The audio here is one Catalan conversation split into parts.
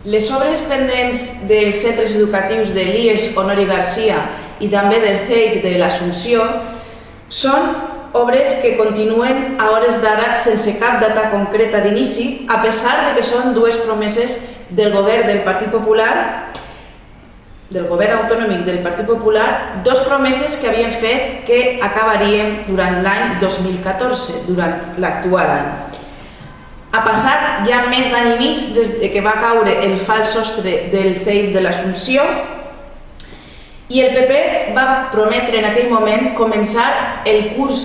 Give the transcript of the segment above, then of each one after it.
Les obres pendents dels centres educatius de l'IES Honori Garcia i també del CEIP de l'Assumpció són obres que continuen a hores d'ara sense cap data concreta d'inici, a pesar que són dues promeses del govern del Partit Popular, del govern autonòmic del Partit Popular, dues promeses que havien fet que acabarien durant l'any 2014, durant l'actual any. Ha passat ja més d'any i mig des que va caure el fals sostre del CEIP de l'Assumpció i el PP va prometre en aquell moment començar el curs,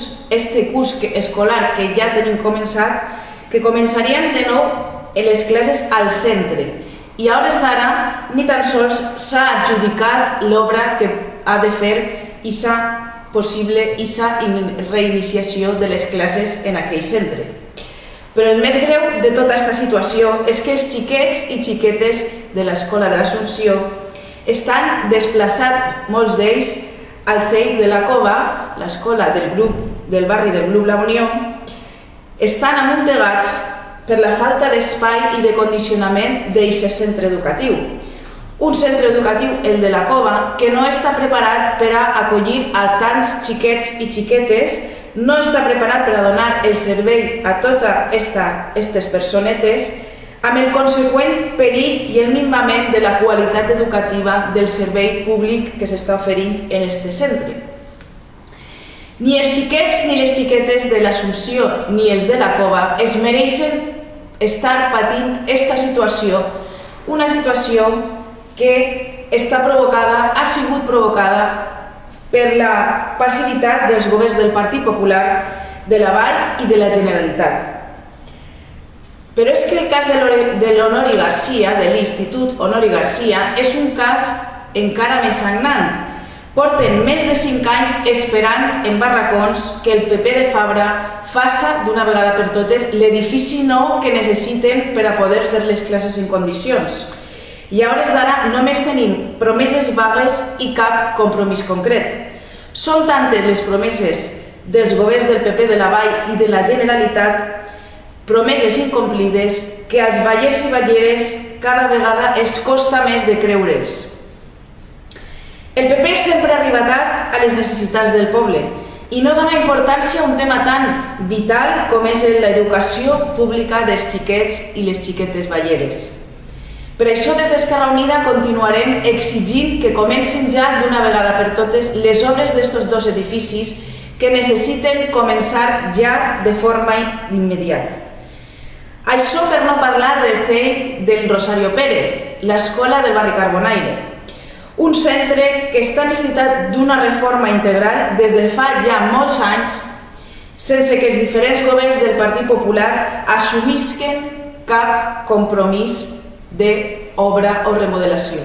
curs escolar que ja tenim començat, que començarien de nou les classes al centre. I a hores d'ara ni tan sols s'ha adjudicat l'obra que ha de fer aquesta possible reiniciació de les classes en aquell centre. Però el més greu de tota aquesta situació és que els xiquets i xiquetes de l'Escola de l'Assumpció estan desplaçats, molts d'ells, al CEIP de la Cova, l'escola del barri del Club La Unió, estan amuntegats per la falta d'espai i de condicionament d'aquest centre educatiu. Un centre educatiu, el de la Cova, que no està preparat per a acollir a tants xiquets i xiquetes, no està preparat per a donar el servei a totes aquestes personetes, amb el conseqüent perill i el minvament de la qualitat educativa del servei públic que s'està oferint en aquest centre. Ni els xiquets ni les xiquetes de l'Assumpció ni els de la Cova es mereixen estar patint aquesta situació, una situació que ha sigut provocada per la passivitat dels governs del Partit Popular, de la Vall i de la Generalitat. Però és que el cas de l'Honori Garcia, de l'Institut Honori Garcia, és un cas encara més sagnant. Porten més de 5 anys esperant en barracons que el PP de Fabra faça d'una vegada per totes l'edifici nou que necessiten per a poder fer les classes en condicions. I a hores d'ara només tenim promeses vagues i cap compromís concret. Són tantes les promeses dels governs del PP de la Vall i de la Generalitat, promeses incomplides, que als ballers i balleres cada vegada els costa més de creure'ls. El PP sempre arriba tard a les necessitats del poble i no dona importància a un tema tan vital com és l'educació pública dels xiquets i les xiquetes balleres. Per això, des d'Esquerra Unida continuarem exigint que comencin ja d'una vegada per totes les obres d'estos dos edificis que necessiten començar ja de forma immediata. Això per no parlar del CEIP del Rosario Pérez, l'escola del barri Carbonaire, un centre que està necessitat d'una reforma integral des de fa ja molts anys sense que els diferents governs del Partit Popular assumisquen cap compromís d'obra o remodelació.